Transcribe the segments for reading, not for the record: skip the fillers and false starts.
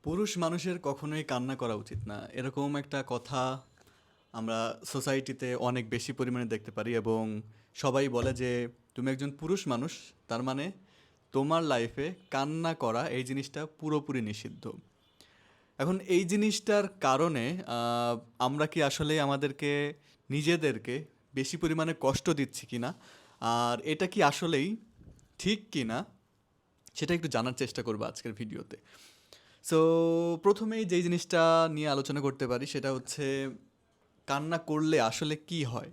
পুরুষ মানুষের কখনোই কান্না করা উচিত না এরকম একটা কথা আমরা সোসাইটিতে অনেক বেশি পরিমাণে দেখতে পারি এবং সবাই বলে যে তুমি একজন পুরুষ মানুষ, তার মানে তোমার লাইফে কান্না করা এই জিনিসটা পুরোপুরি নিষিদ্ধ। এখন এই জিনিসটার কারণে আহ, আমরা কি আসলে আমাদেরকে নিজেদেরকে বেশি পরিমাণে কষ্ট দিচ্ছি কিনা, আর এটা কি আসলেই ঠিক কিনা, সেটা একটু জানার চেষ্টা করবো আজকের ভিডিওতে। সো প্রথমেই যেই জিনিসটা নিয়ে আলোচনা করতে পারি সেটা হচ্ছে কান্না করলে আসলে কি হয়।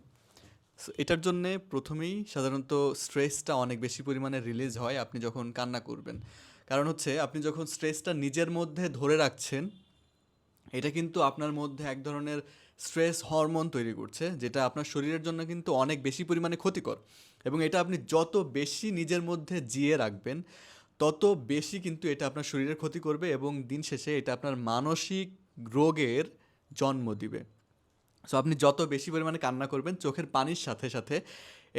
So, এটার জন্যে প্রথমেই সাধারণত স্ট্রেসটা অনেক বেশি পরিমাণে রিলিজ হয় আপনি যখন কান্না করবেন। কারণ হচ্ছে আপনি যখন স্ট্রেসটা নিজের মধ্যে ধরে রাখছেন, এটা কিন্তু আপনার মধ্যে এক ধরনের স্ট্রেস হরমোন তৈরি করছে, যেটা আপনার শরীরের জন্য কিন্তু অনেক বেশি পরিমাণে ক্ষতিকর। এবং এটা আপনি যত বেশি নিজের মধ্যে জিয়ে রাখবেন, তত বেশি কিন্তু এটা আপনার শরীরের ক্ষতি করবে এবং দিন শেষে এটা আপনার মানসিক রোগের জন্ম দিবে। সো আপনি যত বেশি পরিমাণে কান্না করবেন, চোখের পানির সাথে সাথে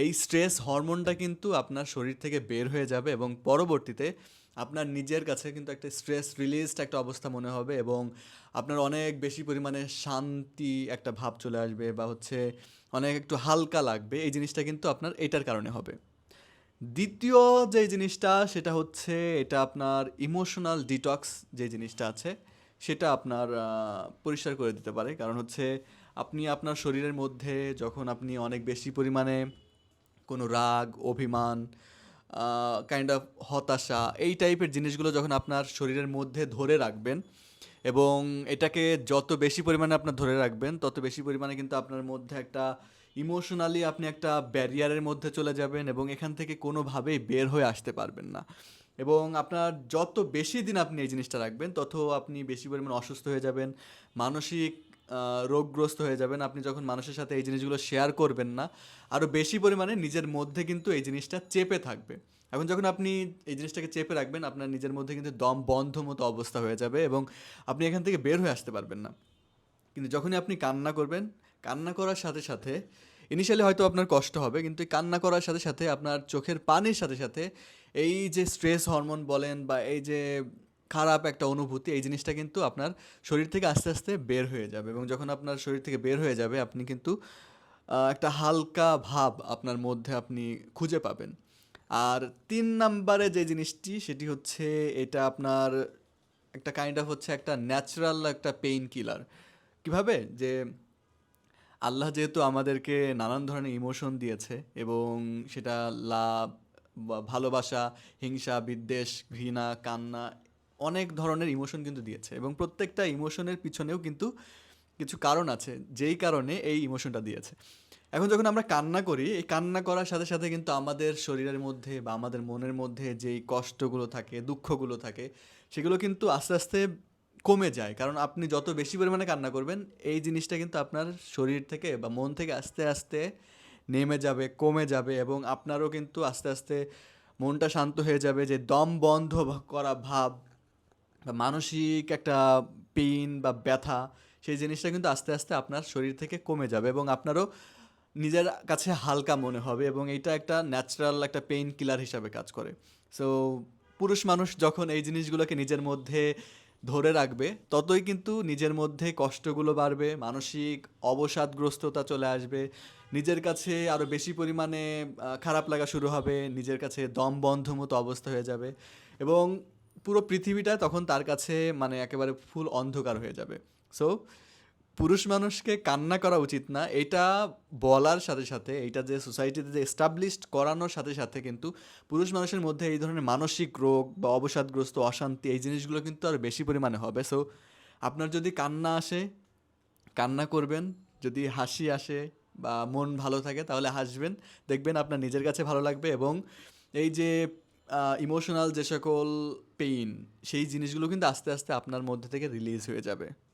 এই স্ট্রেস হরমোনটা কিন্তু আপনার শরীর থেকে বের হয়ে যাবে এবং পরবর্তীতে আপনার নিজের কাছে কিন্তু একটা স্ট্রেস রিলিজড একটা অবস্থা মনে হবে এবং আপনার অনেক বেশি পরিমাণে শান্তি একটা ভাব চলে আসবে, বা হচ্ছে অনেক একটু হালকা লাগবে। এই জিনিসটা কিন্তু আপনার এটার কারণে হবে। দ্বিতীয় যে জিনিসটা সেটা হচ্ছে এটা আপনার ইমোশনাল ডিটক্স যে জিনিসটা আছে, সেটা আপনার পরিষ্কার করে দিতে পারে। কারণ হচ্ছে আপনি আপনার শরীরের মধ্যে যখন আপনি অনেক বেশি পরিমাণে কোনো রাগ, অভিমান, কাইন্ড অফ হতাশা, এই টাইপের জিনিসগুলো যখন আপনার শরীরের মধ্যে ধরে রাখবেন এবং এটাকে যত বেশি পরিমাণে আপনার ধরে রাখবেন, তত বেশি পরিমাণে কিন্তু আপনার মধ্যে একটা ইমোশনালি আপনি একটা ব্যারিয়ারের মধ্যে চলে যাবেন এবং এখান থেকে কোনোভাবেই বের হয়ে আসতে পারবেন না। এবং আপনার যত বেশি দিন আপনি এই জিনিসটা রাখবেন, তত আপনি বেশি পরিমাণে অসুস্থ হয়ে যাবেন, মানসিক রোগগ্রস্ত হয়ে যাবেন। আপনি যখন মানুষের সাথে এই জিনিসগুলো শেয়ার করবেন না, আরও বেশি পরিমাণে নিজের মধ্যে কিন্তু এই জিনিসটা চেপে থাকবে। এখন যখন আপনি এই জিনিসটাকে চেপে রাখবেন, আপনার নিজের মধ্যে কিন্তু দম বন্ধ মতো অবস্থা হয়ে যাবে এবং আপনি এখান থেকে বের হয়ে আসতে পারবেন না। কিন্তু যখনই আপনি কান্না করবেন, কান্না করার সাথে সাথে ইনিশিয়ালি হয়তো আপনার কষ্ট হবে, কিন্তু এই কান্না করার সাথে সাথে আপনার চোখের পানির সাথে সাথে এই যে স্ট্রেস হরমোন বলেন বা এই যে খারাপ একটা অনুভূতি, এই জিনিসটা কিন্তু আপনার শরীর থেকে আস্তে আস্তে বের হয়ে যাবে এবং যখন আপনার শরীর থেকে বের হয়ে যাবে, আপনি কিন্তু একটা হালকা ভাব আপনার মধ্যে আপনি খুঁজে পাবেন। আর ৩ নাম্বারে যে জিনিসটি সেটি হচ্ছে এটা আপনার একটা কাইন্ড অফ হচ্ছে একটা ন্যাচারাল একটা পেইন কিলার। কিভাবে? যে আল্লাহ যেহেতু আমাদেরকে নানান ধরনের ইমোশন দিয়েছে এবং সেটা লাভ বা ভালোবাসা, হিংসা, বিদ্বেষ, ঘৃণা, কান্না, অনেক ধরনের ইমোশন কিন্তু দিয়েছে এবং প্রত্যেকটা ইমোশনের পিছনেও কিন্তু কিছু কারণ আছে, যেই কারণে এই ইমোশনটা দিয়েছে। এখন যখন আমরা কান্না করি, এই কান্না করার সাথে সাথে কিন্তু আমাদের শরীরের মধ্যে বা আমাদের মনের মধ্যে যেই কষ্টগুলো থাকে, দুঃখগুলো থাকে, সেগুলো কিন্তু আস্তে আস্তে কমে যায়। কারণ আপনি যত বেশি পরিমাণে কান্না করবেন, এই জিনিসটা কিন্তু আপনার শরীর থেকে বা মন থেকে আস্তে আস্তে নেমে যাবে, কমে যাবে এবং আপনারও কিন্তু আস্তে আস্তে মনটা শান্ত হয়ে যাবে। যে দম বন্ধ করা ভাব বা মানসিক একটা পেইন বা ব্যথা, সেই জিনিসটা কিন্তু আস্তে আস্তে আপনার শরীর থেকে কমে যাবে এবং আপনারও নিজের কাছে হালকা মনে হবে এবং এইটা একটা ন্যাচারাল একটা পেইন কিলার হিসাবে কাজ করে। সো পুরুষ মানুষ যখন এই জিনিসগুলোকে নিজের মধ্যে ধরে রাখবে, ততই কিন্তু নিজের মধ্যে কষ্টগুলো বাড়বে, মানসিক অবসাদগ্রস্ততা চলে আসবে, নিজের কাছে আরও বেশি পরিমাণে খারাপ লাগা শুরু হবে, নিজের কাছে দম বন্ধ মতো অবস্থা হয়ে যাবে এবং পুরো পৃথিবীটা তখন তার কাছে মানে একেবারে ফুল অন্ধকার হয়ে যাবে। সো পুরুষ মানুষকে কান্না করা উচিত না, এটা বলার সাথে সাথে, এইটা যে সোসাইটিতে যে এস্টাবলিশড করানোর সাথে সাথে কিন্তু পুরুষ মানুষের মধ্যে এই ধরনের মানসিক রোগ বা অবসাদগ্রস্ত অশান্তি, এই জিনিসগুলো কিন্তু আরও বেশি পরিমাণে হবে। সো আপনার যদি কান্না আসে, কান্না করবেন। যদি হাসি আসে বা মন ভালো থাকে, তাহলে হাসবেন। দেখবেন আপনার নিজের কাছে ভালো লাগবে এবং এই যে ইমোশনাল যে সকল পেইন, সেই জিনিসগুলো কিন্তু আস্তে আস্তে আপনার মধ্যে থেকে রিলিজ হয়ে যাবে।